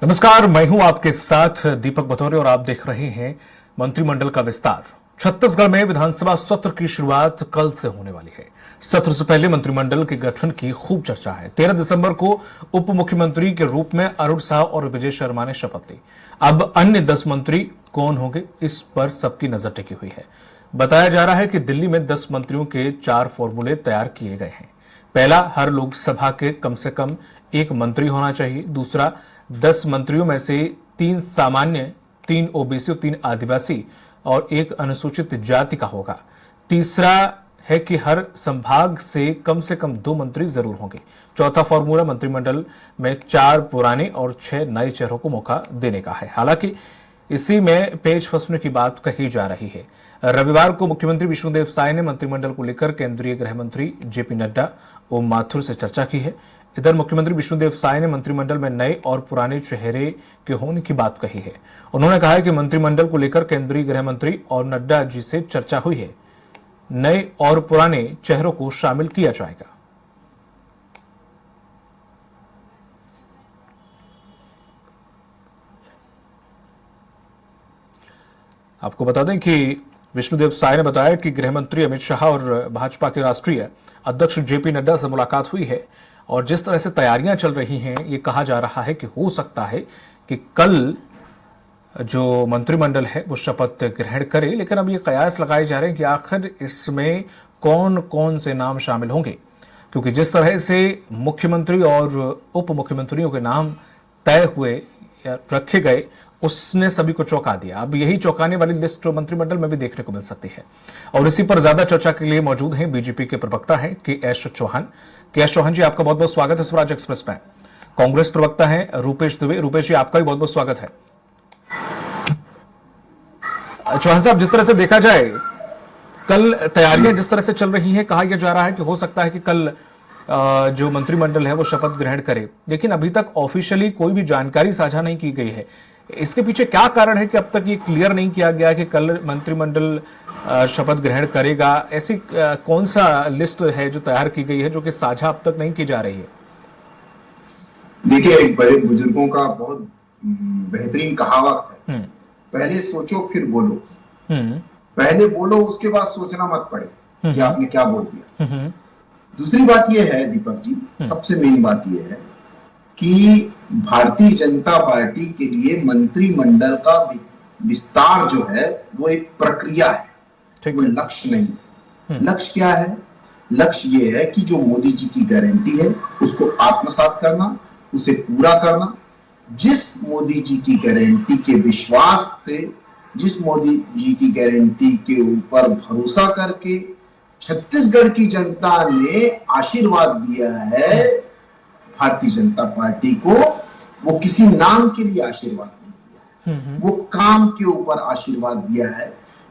नमस्कार, मैं हूं आपके साथ दीपक बतौरे और आप देख रहे हैं मंत्रिमंडल का विस्तार। छत्तीसगढ़ में विधानसभा सत्र की शुरुआत कल से होने वाली है। सत्र से पहले मंत्रिमंडल के गठन की खूब चर्चा है। 13 दिसंबर को उप मुख्यमंत्री के रूप में अरुण साह और विजय शर्मा ने शपथ ली। अब अन्य 10 मंत्री कौन होंगे, इस पर सबकी नजर टिकी हुई है। बताया जा रहा है कि दिल्ली में 10 मंत्रियों के 4 फॉर्मूले तैयार किए गए हैं। पहला, हर लोकसभा के कम से कम एक मंत्री होना चाहिए। दूसरा, 10 मंत्रियों में से 3 सामान्य, 3 ओबीसी, 3 आदिवासी और 1 अनुसूचित जाति का होगा। तीसरा है कि हर संभाग से कम 2 मंत्री जरूर होंगे। चौथा फॉर्मूला मंत्रिमंडल में 4 पुराने और 6 नए चेहरों को मौका देने का है। हालांकि इसी में पेच फंसने की बात कही जा रही है। रविवार को मुख्यमंत्री विष्णुदेव साय ने मंत्रिमंडल को लेकर केंद्रीय गृह मंत्री जेपी नड्डा, ओम माथुर से चर्चा की है। इधर मुख्यमंत्री विष्णुदेव साय ने मंत्रिमंडल में नए और पुराने चेहरे के होने की बात कही है। उन्होंने कहा है कि मंत्रिमंडल को लेकर केंद्रीय गृह मंत्री और नड्डा जी से चर्चा हुई है। नए और पुराने चेहरों को शामिल किया जाएगा। आपको बता दें कि विष्णुदेव साय ने बताया कि गृह मंत्री अमित शाह और भाजपा के राष्ट्रीय अध्यक्ष जेपी नड्डा से मुलाकात हुई है और जिस तरह से तैयारियां चल रही हैं, ये कहा जा रहा है कि हो सकता है कि कल जो मंत्रिमंडल है वो शपथ ग्रहण करे। लेकिन अब ये कयास लगाए जा रहे हैं कि आखिर इसमें कौन कौन से नाम शामिल होंगे, क्योंकि जिस तरह से मुख्यमंत्री और उप मुख्यमंत्रियों के नाम तय हुए या रखे गए, उसने सभी को चौंका दिया। अब यही चौंकाने वाली लिस्ट मंत्रिमंडल में भी देखने को मिल सकती है। और इसी पर ज्यादा चर्चा के लिए मौजूद हैं बीजेपी के प्रवक्ता हैं के.एस. चौहान। के.एस. चौहान जी, आपका बहुत बहुत स्वागत है स्वराज एक्सप्रेस में। कांग्रेस प्रवक्ता हैं रूपेश दुबे। रूपेश जी, आपका भी बहुत बहुत स्वागत है। चौहान साहब, जिस तरह से देखा जाए, कल तैयारियां जिस तरह से चल रही हैं, कहा यह जा रहा है कि हो सकता है कि कल जो मंत्रिमंडल है वो शपथ ग्रहण करे, लेकिन अभी तक ऑफिशियली कोई भी जानकारी साझा नहीं की गई है। इसके पीछे क्या कारण है कि अब तक ये क्लियर नहीं किया गया कि कल मंत्रिमंडल शपथ ग्रहण करेगा? ऐसी कौन सा लिस्ट है जो तैयार की गई है जो कि साझा अब तक नहीं की जा रही है? देखिए, एक बड़े बुजुर्गों का बहुत बेहतरीन कहावत है, पहले सोचो फिर बोलो। पहले बोलो, उसके बाद सोचना मत पड़े कि आपने क्या बोल दिया। दूसरी बात यह है दीपक जी, सबसे मेन बात यह है कि भारतीय जनता पार्टी के लिए मंत्रिमंडल का विस्तार जो है वो एक प्रक्रिया है, वो लक्ष्य नहीं। लक्ष्य क्या है? लक्ष्य ये है कि जो मोदी जी की गारंटी है उसको आत्मसात करना, उसे पूरा करना। जिस मोदी जी की गारंटी के विश्वास से, जिस मोदी जी की गारंटी के ऊपर भरोसा करके छत्तीसगढ़ की जनता ने आशीर्वाद दिया है भारतीय जनता पार्टी को, वो किसी नाम के लिए आशीर्वाद नहीं दिया, वो काम के ऊपर आशीर्वाद दिया है।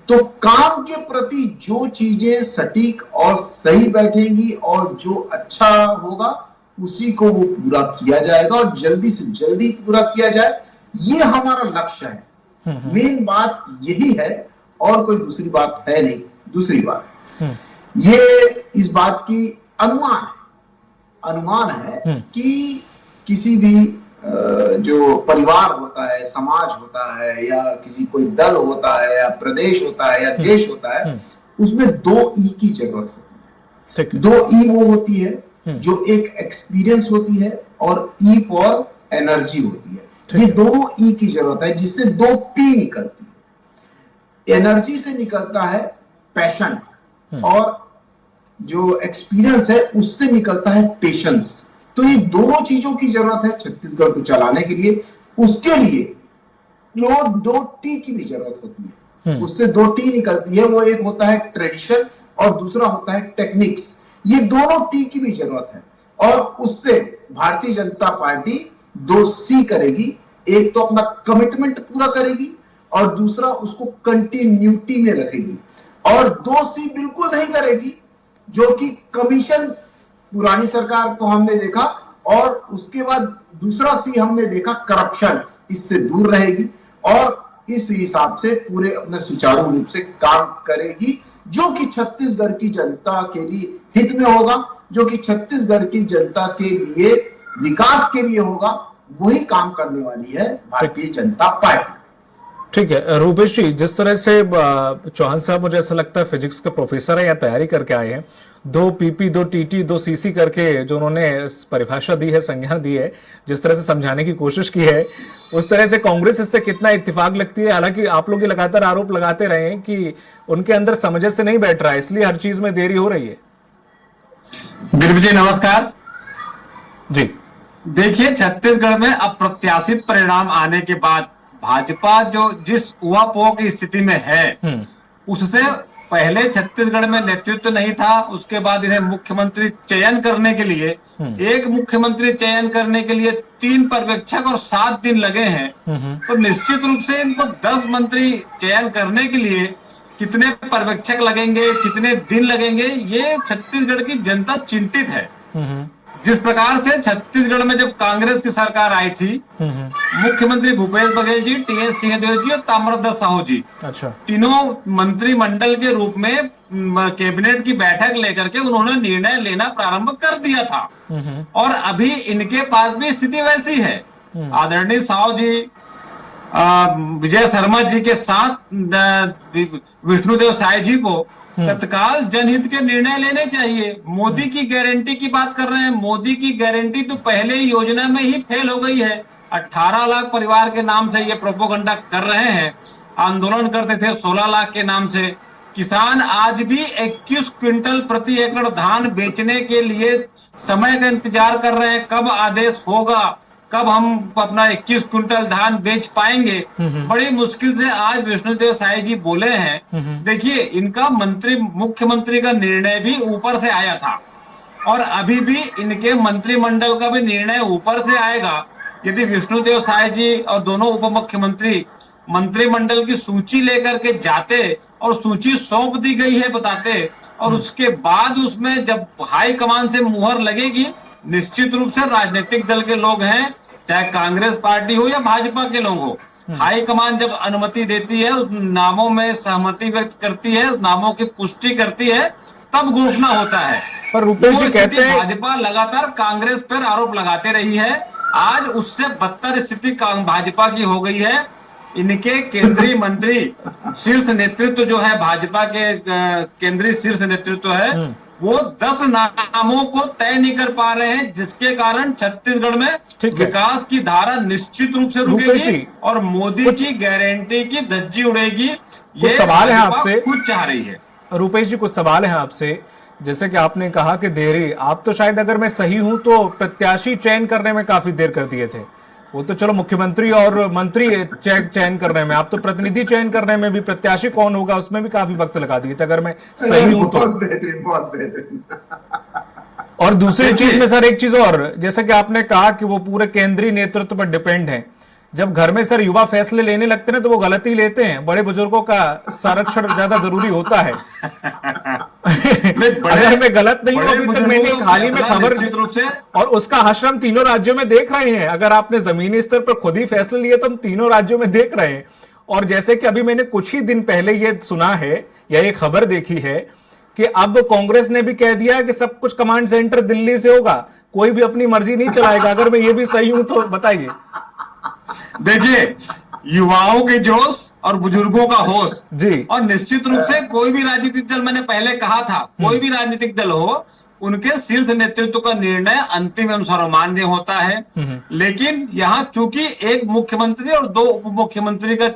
तो काम के प्रति जो चीजें सटीक और सही बैठेंगी और जो अच्छा होगा उसी को वो पूरा किया जाएगा और जल्दी से जल्दी पूरा किया जाए, ये हमारा लक्ष्य है। मेन बात यही है और कोई दूसरी बात है नहीं। दूसरी बात ये इस बात की अनुमान है कि किसी भी जो परिवार होता है, समाज होता है, या किसी कोई दल होता है, या प्रदेश होता है, या देश होता है, उसमें 2 ई की जरूरत होती है। 2 ई वो होती है जो एक एक्सपीरियंस होती है और ई फॉर एनर्जी होती है। ये दोनों ई की जरूरत है, जिससे 2 पी निकलती है। एनर्जी से निकलता है पैशन और जो एक्सपीरियंस है उससे निकलता है पेशेंस। तो ये दोनों चीजों की जरूरत है छत्तीसगढ़ को चलाने के लिए। उसके लिए 2 टी की भी जरूरत होती है। उससे 2 टी निकलती है, वो एक होता है ट्रेडिशन और दूसरा होता है टेक्निक्स। ये दोनों टी की भी जरूरत है और उससे भारतीय जनता पार्टी 2 सी करेगी। एक तो अपना कमिटमेंट पूरा करेगी और दूसरा उसको कंटिन्यूटी में रखेगी। और 2 सी बिल्कुल नहीं करेगी, जो कि कमीशन पुरानी सरकार को हमने देखा, और उसके बाद दूसरा सी हमने देखा करप्शन, इससे दूर रहेगी और इस हिसाब से पूरे अपने सुचारू रूप से काम करेगी, जो कि छत्तीसगढ़ की जनता के लिए हित में होगा, जो कि छत्तीसगढ़ की जनता के लिए विकास के लिए होगा वही काम करने वाली है भारतीय जनता पार्टी। ठीक है रूपेश जी, जिस तरह से चौहान साहब मुझे ऐसा लगता है फिजिक्स के प्रोफेसर है या तैयारी करके आए हैं, 2 पीपी 2 टीटी 2 सीसी करके जो उन्होंने परिभाषा दी है, संज्ञा दी है, जिस तरह से समझाने की कोशिश की है, उस तरह से कांग्रेस इससे कितना इत्तेफाक लगती है। हालांकि आप लोग ये लगातार आरोप लगाते रहे हैं कि उनके अंदर समझ से नहीं बैठ रहा है, इसलिए हर चीज में देरी हो रही है। दिलीप जी नमस्कार जी देखिए, छत्तीसगढ़ में अप्रत्याशित परिणाम आने के बाद भाजपा जो जिस उहापोह की स्थिति में है, उससे पहले छत्तीसगढ़ में नेतृत्व नहीं था। उसके बाद इन्हें मुख्यमंत्री चयन करने के लिए, एक मुख्यमंत्री चयन करने के लिए 3 पर्यवेक्षक और 7 दिन लगे हैं। तो निश्चित रूप से इनको 10 मंत्री चयन करने के लिए कितने पर्यवेक्षक लगेंगे, कितने दिन लगेंगे, ये छत्तीसगढ़ की जनता चिंतित है। जिस प्रकार से छत्तीसगढ़ में जब कांग्रेस की सरकार आई थी, मुख्यमंत्री भूपेश बघेल जी, टीएस सिंहदेव जी और ताम्रध्वज साहू जी, अच्छा, तीनों मंत्रिमंडल के रूप में कैबिनेट की बैठक लेकर के उन्होंने निर्णय लेना प्रारंभ कर दिया था। और अभी इनके पास भी स्थिति वैसी है। आदरणीय साहू जी, विजय शर्मा जी के साथ विष्णुदेव साय जी को तत्काल जनहित के निर्णय लेने चाहिए। मोदी की गारंटी की बात कर रहे हैं, मोदी की गारंटी तो पहले ही योजना में ही फेल हो गई है। 18 लाख परिवार के नाम से ये प्रोपोगंडा कर रहे हैं। आंदोलन करते थे 16 लाख के नाम से। किसान आज भी 21 क्विंटल प्रति एकड़ धान बेचने के लिए समय का इंतजार कर रहे हैं, कब आदेश होगा, कब हम अपना 21 क्विंटल धान बेच पाएंगे। बड़ी मुश्किल से आज विष्णुदेव साय जी बोले हैं। देखिए, इनका मुख्यमंत्री का निर्णय भी ऊपर से आया था और अभी भी इनके मंत्रिमंडल का भी निर्णय ऊपर से आएगा। यदि विष्णुदेव साय जी और दोनों उप मुख्यमंत्री मंत्रिमंडल की सूची लेकर के जाते और सूची सौंप दी गई है बताते, और उसके बाद उसमें जब हाईकमान से मुहर लगेगी, निश्चित रूप से राजनीतिक दल के लोग हैं, चाहे कांग्रेस पार्टी हो या भाजपा के लोग हो, हाईकमान जब अनुमति देती है, उस नामों में सहमति व्यक्त करती है, उस नामों की पुष्टि करती है, तब घोषणा होता है। पर रूपेश जी कहते हैं भाजपा लगातार कांग्रेस पर आरोप लगाते रही है। आज उससे बदतर स्थिति भाजपा की हो गई है। इनके केंद्रीय मंत्री, शीर्ष नेतृत्व जो है भाजपा के केंद्रीय शीर्ष नेतृत्व है, वो 10 नामों को तय नहीं कर पा रहे हैं, जिसके कारण छत्तीसगढ़ में विकास की धारा निश्चित रूप से रुकेगी और मोदी की गारंटी की धज्जी उड़ेगी। ये सवाल है आपसे, खुद चाह रही है। रूपेश जी, कुछ सवाल है आपसे। जैसे कि आपने कहा कि देरी, आप तो शायद अगर मैं सही हूं तो प्रत्याशी चयन करने में काफी देर कर दिए थे। वो तो चलो मुख्यमंत्री और मंत्री चयन करने में, आप तो प्रतिनिधि चयन करने में भी, प्रत्याशी कौन होगा उसमें भी काफी वक्त लगा दिए थे, अगर मैं सही हूं तो। बहुत बेहतरीन। और दूसरी चीज में सर, एक चीज और, जैसे कि आपने कहा कि वो पूरे केंद्रीय नेतृत्व पर डिपेंड है। जब घर में सर युवा फैसले लेने लगते हैं तो वो गलती लेते हैं। बड़े बुजुर्गों का संरक्षण ज्यादा जरूरी होता है। अगर मैं गलत नहीं हूं, अभी तक मैंने एक हाल ही में खबर, और उसका आश्रम हम तीनों राज्यों में देख रहे हैं। अगर आपने जमीनी स्तर पर खुद ही फैसले लिए तो हम तीनों राज्यों में देख रहे हैं। और जैसे कि अभी मैंने कुछ ही दिन पहले ये सुना है या ये खबर देखी है कि अब कांग्रेस ने भी कह दिया कि सब कुछ कमांड सेंटर दिल्ली से होगा, कोई भी अपनी मर्जी नहीं चलाएगा। अगर मैं ये भी सही हूं तो बताइए। देखिए, युवाओं के जोश और बुजुर्गों का होश जी, और निश्चित रूप से कोई भी राजनीतिक दल, मैंने पहले कहा था, कोई भी राजनीतिक दल हो, उनके शीर्ष नेतृत्व का निर्णय अंतिम एवं सर्वमान्य होता है। लेकिन यहाँ चूंकि एक मुख्यमंत्री और 2 उप मुख्यमंत्री का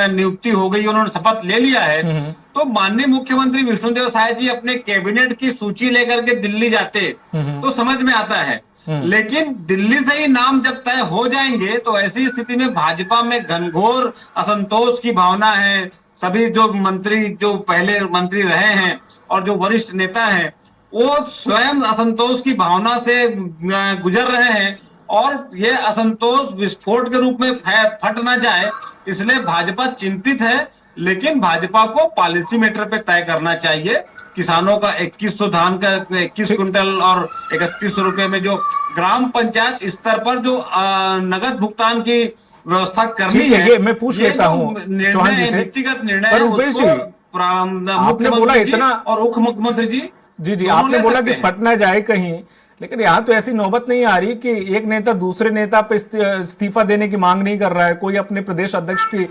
नियुक्ति हो गई, उन्होंने शपथ ले लिया है, तो माननीय मुख्यमंत्री विष्णुदेव साय जी अपने कैबिनेट की सूची लेकर के दिल्ली जाते तो समझ में आता है। लेकिन दिल्ली से ही नाम जब तय हो जाएंगे तो ऐसी स्थिति में भाजपा में घनघोर असंतोष की भावना है। सभी जो मंत्री, जो पहले मंत्री रहे हैं और जो वरिष्ठ नेता हैं, वो स्वयं असंतोष की भावना से गुजर रहे हैं, और ये असंतोष विस्फोट के रूप में फट ना जाए, इसलिए भाजपा चिंतित है। लेकिन भाजपा को पॉलिसी मैटर पे तय करना चाहिए। किसानों का 2100 धान का 21 क्विंटल और 3100 रुपए में जो ग्राम पंचायत स्तर पर जो नगद भुगतान की व्यवस्था करनी है, ये मैं पूछ लेता हूँ चौहान जी से। नीतिगत निर्णय है, आपने बोला इतना, और उप मुख्यमंत्री जी जी आपने बोला कि फट ना जाए कहीं, लेकिन यहाँ तो ऐसी नौबत नहीं आ रही कि एक नेता दूसरे नेता पे इस्तीफा देने की मांग नहीं कर रहा है, कोई अपने प्रदेश अध्यक्ष की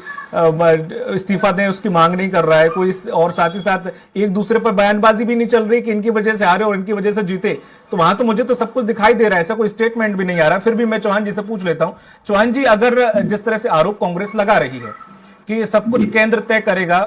इस्तीफा दें उसकी मांग नहीं कर रहा है कोई, और साथ ही साथ एक दूसरे पर बयानबाजी भी नहीं चल रही कि इनकी वजह से हारे और इनकी वजह से जीते। तो वहां तो मुझे तो सब कुछ दिखाई दे रहा है, ऐसा कोई स्टेटमेंट भी नहीं आ रहा। फिर भी मैं चौहान जी से पूछ लेता हूँ, चौहान जी अगर जिस तरह से आरोप कांग्रेस लगा रही है कि सब कुछ केंद्र तय करेगा,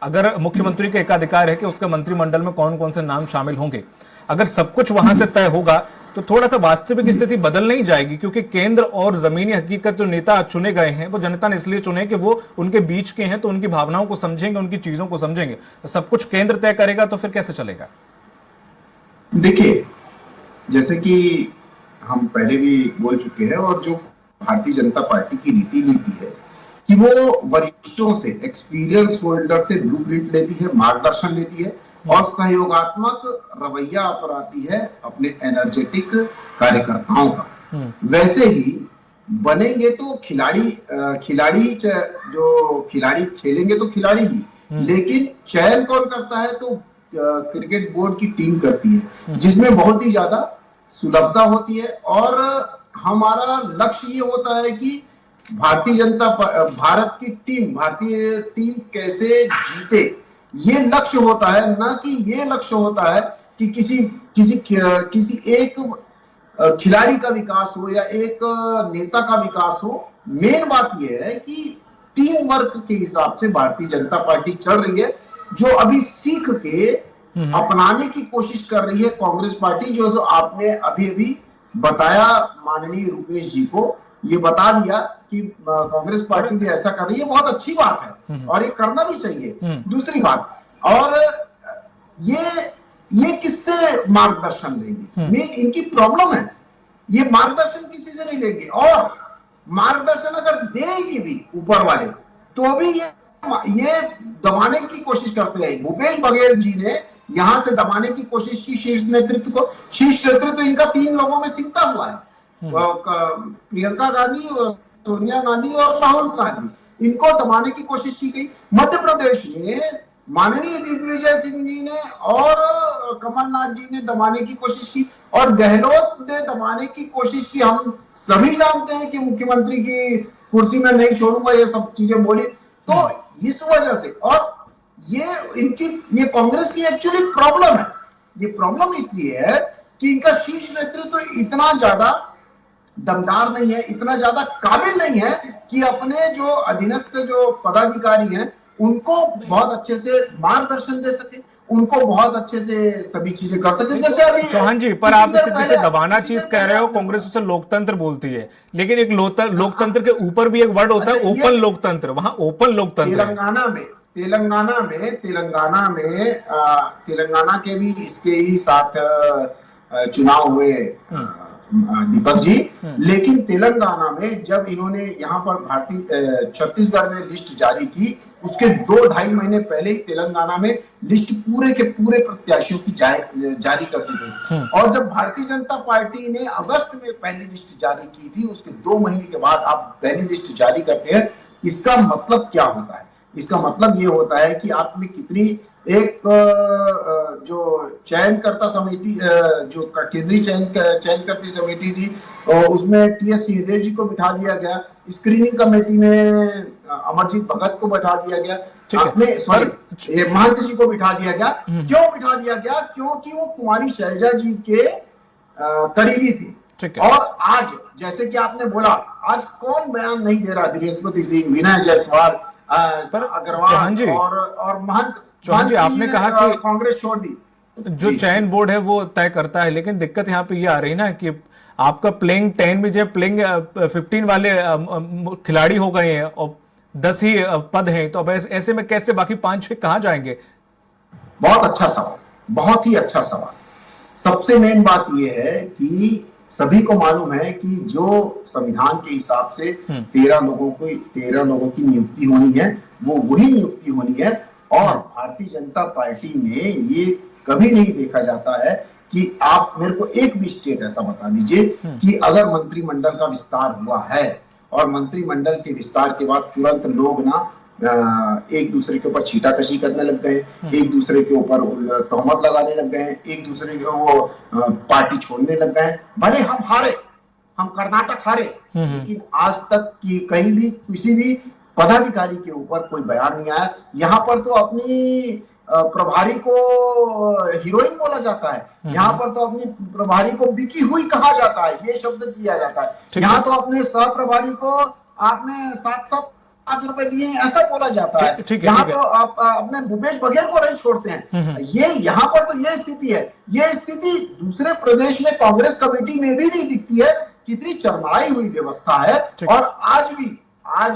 अगर मुख्यमंत्री का एकाधिकार है कि उसका मंत्रिमंडल में कौन कौन से नाम शामिल होंगे, अगर सब कुछ वहां से तय होगा तो थोड़ा सा वास्तविक स्थिति बदल नहीं जाएगी? क्योंकि केंद्र और जमीनी हकीकत जो नेता चुने गए हैं वो जनता ने इसलिए चुने कि वो उनके बीच के हैं, तो उनकी भावनाओं को समझेंगे, उनकी चीजों को समझेंगे। सब कुछ केंद्र तय करेगा तो फिर कैसे चलेगा? देखिए, जैसे कि हम पहले भी बोल चुके हैं, और जो भारतीय जनता पार्टी की नीति है कि वो वरिष्ठों से, एक्सपीरियंस होल्डर से ब्लूप्रिंट लेती है, मार्गदर्शन लेती है और सहयोगात्मक रवैया अपनाती है अपने एनर्जेटिक कार्यकर्ताओं का। वैसे ही बनेंगे तो खिलाड़ी जो खिलाड़ी खेलेंगे तो खिलाड़ी ही, लेकिन चयन कौन करता है? तो क्रिकेट बोर्ड की टीम करती है, जिसमें बहुत ही ज्यादा सुलभता होती है। और हमारा लक्ष्य ये होता है कि भारतीय टीम कैसे जीते, ये लक्ष्य होता है, ना कि ये लक्ष्य होता है कि किसी एक खिलाड़ी का विकास हो या एक नेता का विकास हो। मेन बात यह है कि टीम वर्क के हिसाब से भारतीय जनता पार्टी चल रही है, जो अभी सीख के अपनाने की कोशिश कर रही है कांग्रेस पार्टी। जो आपने अभी बताया माननीय रुपेश जी को, ये बता दिया कि कांग्रेस पार्टी भी ऐसा कर रही है, बहुत अच्छी बात है और ये करना भी चाहिए। दूसरी बात, और ये किससे मार्गदर्शन लेंगे? इनकी प्रॉब्लम है, ये मार्गदर्शन किसी से नहीं लेंगे। और मार्गदर्शन अगर देंगे भी ऊपर वाले, तो भी ये दबाने की कोशिश करते हैं। भूपेश बघेल जी ने यहां से दबाने की कोशिश की शीर्ष नेतृत्व को। शीर्ष नेतृत्व इनका 3 लोगों में सिमटा हुआ है, प्रियंका गांधी, सोनिया गांधी और राहुल गांधी। इनको दबाने की कोशिश की गई। मध्य प्रदेश में माननीय दिग्विजय सिंह जी ने और कमलनाथ जी ने दबाने की कोशिश की, और गहलोत ने दबाने की कोशिश की। हम सभी जानते हैं कि मुख्यमंत्री की कुर्सी में नहीं छोड़ूंगा, ये सब चीजें बोली। तो इस वजह से, और ये कांग्रेस की एक्चुअली प्रॉब्लम है। ये प्रॉब्लम इसलिए है कि इनका शीर्ष नेतृत्व इतना ज्यादा दमदार नहीं है, इतना ज्यादा काबिल नहीं है कि अपने जो अधीनस्थ जो पदाधिकारी हैं उनको बहुत अच्छे से मार्गदर्शन दे सके, उनको बहुत अच्छे से सभी चीजें कर सके। जैसे अभी चौहान जी, पर आप जिसे दबाना चीज कह रहे हो, कांग्रेस उसे लोकतंत्र बोलती है, लेकिन एक लोकतंत्र के ऊपर भी एक वर्ड होता है ओपन लोकतंत्र। वहां ओपन लोकतंत्र तेलंगाना के भी इसके ही साथ चुनाव हुए दीपक जी। लेकिन तेलंगाना में जब इन्होंने यहाँ पर छत्तीसगढ़ में लिस्ट जारी की, उसके 2-2.5 महीने पहले ही तेलंगाना में लिस्ट पूरे के पूरे प्रत्याशियों की जारी कर दी गई। और जब भारतीय जनता पार्टी ने अगस्त में पहली लिस्ट जारी की थी, उसके 2 महीने के बाद आप पहली लिस्ट जारी करते हैं। इसका मतलब क्या होता है? इसका मतलब ये होता है कि आपने कितनी एक जो चयनकर्ता समिति, जो केंद्रीय चयनकर्ता समिति थी, उसमें टीएस सिंहदेव जी को बिठा दिया गया। स्क्रीनिंग कमेटी में अमरजीत भगत को बैठा दिया गया, आपने महंत जी को बिठा दिया गया। क्यों बिठा दिया गया? क्योंकि वो कुमारी शैलजा जी के करीबी थी। और आज जैसे कि आपने बोला, आज कौन बयान नहीं दे रहा? बृहस्पति सिंह, विनय जायसवाल, अग्रवाल और महंत। चौहान जी, आपने कहा कि कांग्रेस छोड़ दी। जो चयन बोर्ड है वो तय करता है, लेकिन दिक्कत यहाँ पे ये आ रही ना कि आपका प्लेइंग 10 में जब प्लेइंग 15 वाले खिलाड़ी हो गए हैं और 10 ही पद हैं, तो अब ऐसे में कैसे बाकी 5-6 कहाँ जाएंगे? बहुत अच्छा सवाल, बहुत ही अच्छा सवाल। सबसे मेन बात यह है कि सभी को मालूम है कि जो संविधान के हिसाब से 13 लोगों की नियुक्ति होनी है, वो वही नियुक्ति होनी है। और भारतीय जनता पार्टी में ये कभी नहीं देखा जाता है कि आप मेरे को एक भी स्टेट ऐसा बता दीजिए कि अगर मंत्रिमंडल का विस्तार हुआ है और मंत्रिमंडल के विस्तार के बाद तुरंत लोग ना एक दूसरे के ऊपर छीटाकशी करने लग गए, एक दूसरे के ऊपर तहमत लगाने लग गए, एक दूसरे के वो पार्टी छोड़ने लग गए। भले हम हारे, हम कर्नाटक हारे, लेकिन आज तक की कहीं भी किसी भी पदाधिकारी के ऊपर कोई बयान नहीं आया। यहाँ पर तो अपनी प्रभारी को हीरोइन बोला जाता है, यहाँ पर तो अपनी प्रभारी को बिकी हुई कहा जाता है, ये शब्द दिया जाता है। यहाँ तो अपने सह प्रभारी को आपने 700 रुपए दिए ऐसा बोला जाता है। यहाँ तो आप अपने भूपेश बघेल को नहीं छोड़ते हैं। ये यहाँ पर तो ये स्थिति है। ये स्थिति दूसरे प्रदेश में कांग्रेस कमेटी में भी नहीं दिखती है। कितनी चरमराई हुई व्यवस्था है। और आज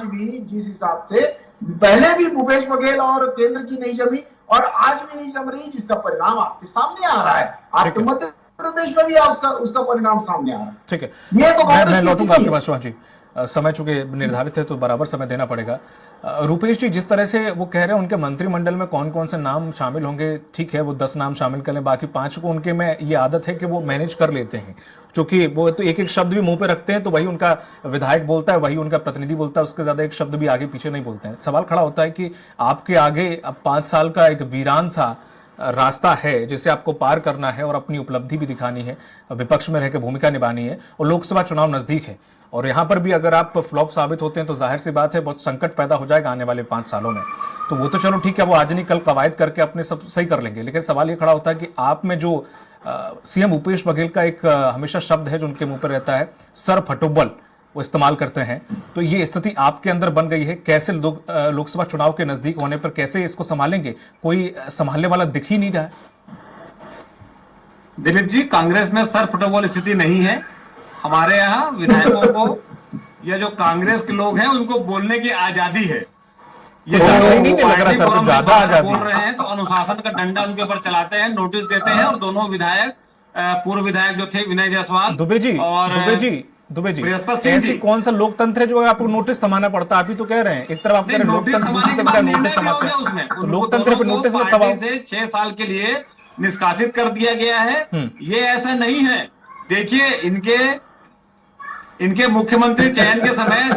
भी जिस हिसाब से पहले भी भूपेश बघेल और केंद्र की नहीं जमी और आज भी नहीं जम रही, जिसका परिणाम आपके सामने आ रहा है। आपके मध्य प्रदेश में भी उसका परिणाम सामने आ रहा है। ठीक है, ये तो मैं लौटूंगा आपके पास। जी, समय चूंकि निर्धारित है तो बराबर समय देना पड़ेगा। रूपेश जी, जिस तरह से वो कह रहे हैं उनके मंत्रिमंडल में कौन कौन से नाम शामिल होंगे, ठीक है वो 10 नाम शामिल कर लें, बाकी 5 को उनके में ये आदत है कि वो मैनेज कर लेते हैं, क्योंकि वो तो एक एक शब्द भी मुंह पे रखते हैं तो वही उनका विधायक बोलता है, वही उनका प्रतिनिधि बोलता है, उसके ज्यादा एक शब्द भी आगे पीछे नहीं बोलते हैं। सवाल खड़ा होता है कि आपके आगे अब 5 साल का एक वीरान सा रास्ता है जिसे आपको पार करना है और अपनी उपलब्धि भी दिखानी है, विपक्ष में रहकर भूमिका निभानी है, और लोकसभा चुनाव नजदीक है, और यहां पर भी अगर आप फ्लॉप साबित होते हैं तो जाहिर सी बात है बहुत संकट पैदा हो जाएगा आने वाले 5 सालों में। तो वो तो चलो ठीक है, वो आज नहीं कल कवायद करके अपने सब सही कर लेंगे, लेकिन सवाल ये खड़ा होता है कि आप में जो सीएम भूपेश बघेल का एक हमेशा शब्द है जो उनके मुंह पर रहता है, सर फटोबल, वो इस्तेमाल करते हैं, तो ये स्थिति आपके अंदर बन गई है। कैसे लोकसभा चुनाव के नजदीक होने पर कैसे इसको संभालेंगे? कोई संभालने वाला दिख ही नहीं रहा है। दिलीप जी, कांग्रेस में सर फटोबल स्थिति नहीं है। हमारे यहाँ विधायकों को या जो कांग्रेस के लोग हैं उनको बोलने की आजादी है। ये नहीं लग रहा सर, तो ज्यादा आजादी बोल रहे हैं तो अनुशासन का डंडा उनके ऊपर चलाते हैं, नोटिस देते हैं, और दोनों विधायक, पूर्व विधायक जो थे विनय जायसवाल, दुबे जी, ऐसी कौन सा लोकतंत्र है जो आपको नोटिस थमाना पड़ता है? आप ही तो कह रहे हैं, एक तरफ आप कह रहे हैं लोकतंत्र, दूसरी तरफ नोटिस थमाते हैं, तो लोकतंत्र पे नोटिस मत थमाओ। 6 साल के लिए निष्कासित कर दिया गया है। ये ऐसा नहीं है। देखिए, इनके मुख्यमंत्री चयन के समय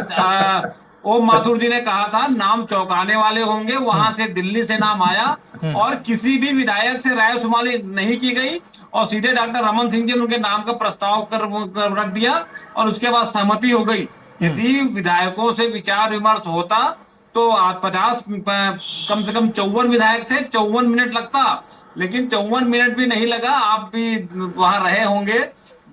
ओम माथुर जी ने कहा था नाम चौंकाने वाले होंगे। वहां से दिल्ली से नाम आया और किसी भी विधायक से रायशुमारी नहीं की गई और सीधे डॉक्टर रमन सिंह जी ने उनके नाम का प्रस्ताव कर रख दिया और उसके बाद सहमति हो गई। यदि विधायकों से विचार विमर्श होता तो 50 कम से कम 54 विधायक थे, 54 मिनट लगता, लेकिन 54 मिनट भी नहीं लगा। आप भी वहां रहे होंगे,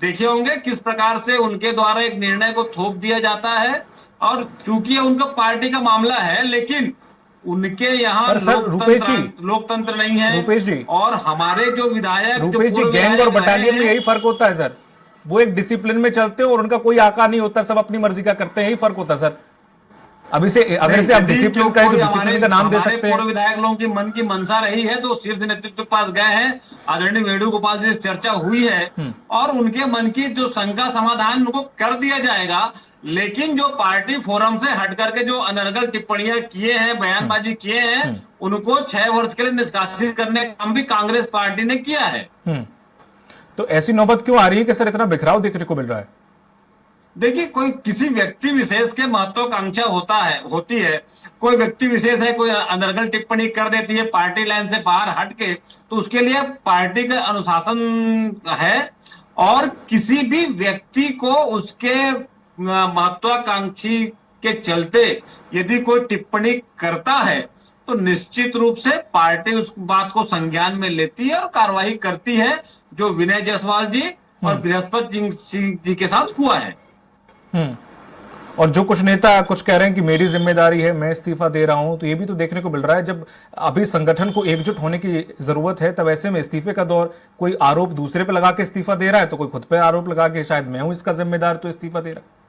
देखे होंगे किस प्रकार से उनके द्वारा एक निर्णय को थोप दिया जाता है। और चूंकि उनका पार्टी का मामला है, लेकिन उनके यहाँ लोकतंत्र नहीं है। रूपेश जी, और हमारे जो विधायक, रूपेश जी, गैंग और बटालियन में यही फर्क होता है सर। वो एक डिसिप्लिन में चलते हैं और उनका कोई आका नहीं होता, सब अपनी मर्जी का करते हैं, यही फर्क होता है सर। अभी से अगर से आप डिसिप्लिन का डिसिप्लिन का नाम दे सकते हैं। पूर्व विधायक लोगों की मन की मनसा रही है तो शीर्ष नेतृत्व के पास गए हैं, आदरणीय वेणुगोपाल जी से चर्चा हुई है और उनके मन की जो शंका समाधान उनको कर दिया जाएगा। लेकिन जो पार्टी फोरम से हट करके जो अनर्गल टिप्पणियां किए हैं, बयानबाजी किए हैं, उनको 6 वर्ष के लिए निष्कासित करने का काम भी कांग्रेस पार्टी ने किया है। तो ऐसी नौबत क्यों आ रही है कि सर इतना बिखराव देखने को मिल रहा है? देखिए, कोई किसी व्यक्ति विशेष के महत्वाकांक्षा होती है। कोई व्यक्ति विशेष है, कोई अनर्गल टिप्पणी कर देती है पार्टी लाइन से बाहर हटके, तो उसके लिए पार्टी का अनुशासन है और किसी भी व्यक्ति को उसके महत्वाकांक्षी के चलते यदि कोई टिप्पणी करता है तो निश्चित रूप से पार्टी उस बात को संज्ञान में लेती है और कार्रवाई करती है, जो विनय जायसवाल जी और बृहस्पति सिंह जी के साथ हुआ है। और जो कुछ नेता कुछ कह रहे हैं कि मेरी जिम्मेदारी है, मैं इस्तीफा दे रहा हूं, तो ये भी तो देखने को मिल रहा है। जब अभी संगठन को एकजुट होने की जरूरत है, तब ऐसे में इस्तीफे का दौर, कोई आरोप दूसरे पे लगा के इस्तीफा दे रहा है तो कोई खुद पे आरोप लगा के शायद मैं हूं इसका जिम्मेदार तो इस्तीफा दे रहा है।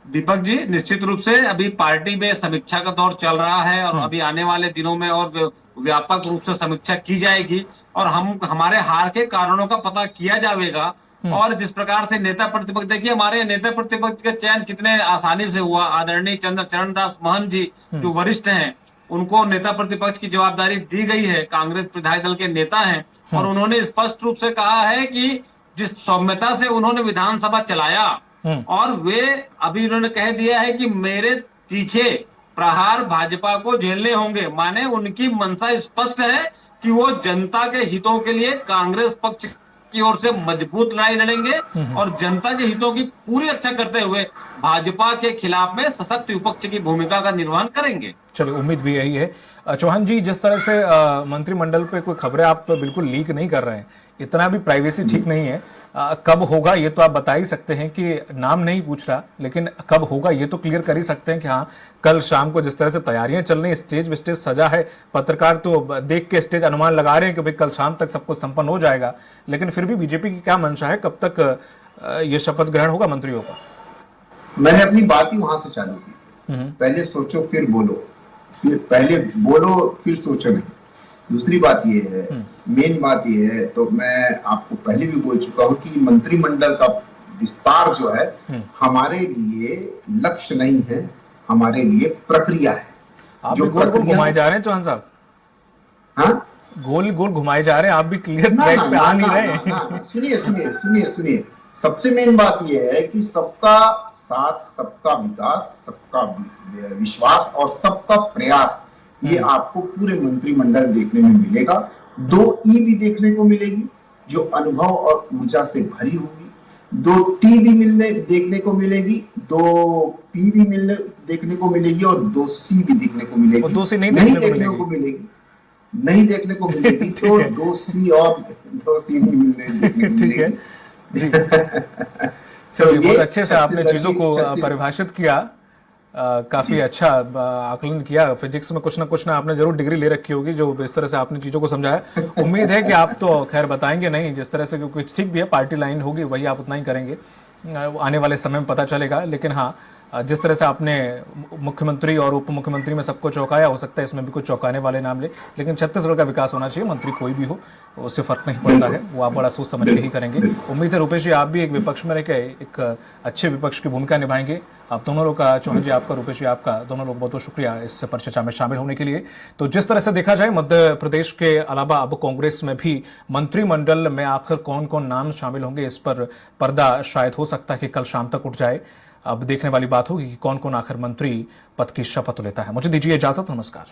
दीपक जी, निश्चित रूप से अभी पार्टी में समीक्षा का दौर चल रहा है और अभी आने वाले दिनों में और व्यापक रूप से समीक्षा की जाएगी और हमारे हार के कारणों का पता किया जाएगा। और जिस प्रकार से नेता प्रतिपक्ष, देखिए हमारे नेता प्रतिपक्ष का चयन कितने आसानी से हुआ। आदरणीय चरणदास महंत जी जो वरिष्ठ हैं, उनको नेता प्रतिपक्ष की जवाबदारी दी गई है, कांग्रेस विधायक दल के नेता हैं और उन्होंने स्पष्ट रूप से कहा है कि जिस सौम्यता से उन्होंने विधानसभा चलाया और वे अभी उन्होंने कह दिया है कि मेरे तीखे प्रहार भाजपा को झेलने होंगे। माने उनकी मंशा स्पष्ट है कि वो जनता के हितों के लिए कांग्रेस पक्ष की ओर से मजबूत लड़ाई लड़ेंगे और जनता के हितों की पूरी रक्षा करते हुए भाजपा के खिलाफ में सशक्त विपक्ष की भूमिका का निर्वहन करेंगे। चलिए, उम्मीद भी यही है। चौहान जी, जिस तरह से मंत्रिमंडल पे कोई खबरें आप बिल्कुल लीक नहीं कर रहे हैं, इतना भी प्राइवेसी ठीक नहीं है। कब होगा ये तो आप बता ही सकते हैं कि नाम नहीं पूछ रहा, लेकिन कब होगा ये तो क्लियर कर ही सकते हैं कि हाँ, कल शाम को जिस तरह से तैयारियां चल रही हैं, स्टेज विस्टेज सजा है, पत्रकार तो देख के स्टेज अनुमान लगा रहे हैं कि भाई कल शाम तक सब कुछ संपन्न हो जाएगा, लेकिन फिर भी बीजेपी की क्या मंशा है, कब तक ये शपथ ग्रहण होगा मंत्रियों का? मैंने अपनी बात ही वहां से चालू की थी, पहले सोचो फिर बोलो, फिर पहले बोलो फिर सोचो नहीं। दूसरी बात ये है, मेन बात ये है, तो मैं आपको पहले भी बोल चुका हूं कि मंत्रिमंडल का विस्तार जो है हमारे लिए लक्ष्य नहीं है, हमारे लिए प्रक्रिया है। आप भी गोल गोल घुमाए जा रहे हैं चौहान साहब। हाँ, गोल गोल घुमाए जा रहे हैं, आप भी क्लियर ट्रैक पे आ नहीं रहे। सुनिए सुनिए सुनिए सुनिए, सबसे मेन बात यह है कि सबका साथ, सबका विकास, सबका विश्वास और सबका प्रयास, ये आपको पूरे मंत्रिमंडल देखने में मिलेगा। 2 ई भी देखने को मिलेगी जो अनुभव और ऊर्जा से भरी होगी, 2 टी भी देखने को मिलेगी, 2 पी भी देखने को मिलेगी और 2 सी भी देखने को मिलेगी। और 2 सी नहीं देखने को मिलेगी, नहीं देखने को मिलेगी तो 2 सी और 2 सी भी देखने को मिलेगी। जी, चलिए, बहुत अच्छे से आपने चीजों को परिभाषित किया, काफी अच्छा आकलन किया। फिजिक्स में कुछ ना आपने जरूर डिग्री ले रखी होगी, जो इस तरह से आपने चीजों को समझाया। उम्मीद है कि आप तो खैर बताएंगे नहीं, जिस तरह से क्योंकि ठीक भी है, पार्टी लाइन होगी वही आप उतना ही करेंगे, आने वाले समय में पता चलेगा। लेकिन हाँ, जिस तरह से आपने मुख्यमंत्री और उप मुख्यमंत्री में सबको चौंकाया, हो सकता है इसमें भी कुछ चौंकाने वाले नाम ले, लेकिन छत्तीसगढ़ का विकास होना चाहिए, मंत्री कोई भी हो उससे फर्क नहीं पड़ता है, वो आप बड़ा सोच समझ के ही करेंगे। उम्मीद है रूपेश जी आप भी एक विपक्ष में रहकर एक अच्छे विपक्ष की भूमिका निभाएंगे। आप दोनों लोग का, चौहान जी आपका, रूपेश जी आपका, दोनों लोग बहुत बहुत शुक्रिया इस परिचर्चा में शामिल होने के लिए। तो जिस तरह से देखा जाए, मध्य प्रदेश के अलावा अब कांग्रेस में भी मंत्रिमंडल में आखिर कौन कौन नाम शामिल होंगे, इस पर पर्दा शायद हो सकता है कि कल शाम तक उठ जाए। अब देखने वाली बात होगी कि कौन कौन आखिर मंत्री पद की शपथ लेता है। मुझे दीजिए इजाजत, नमस्कार।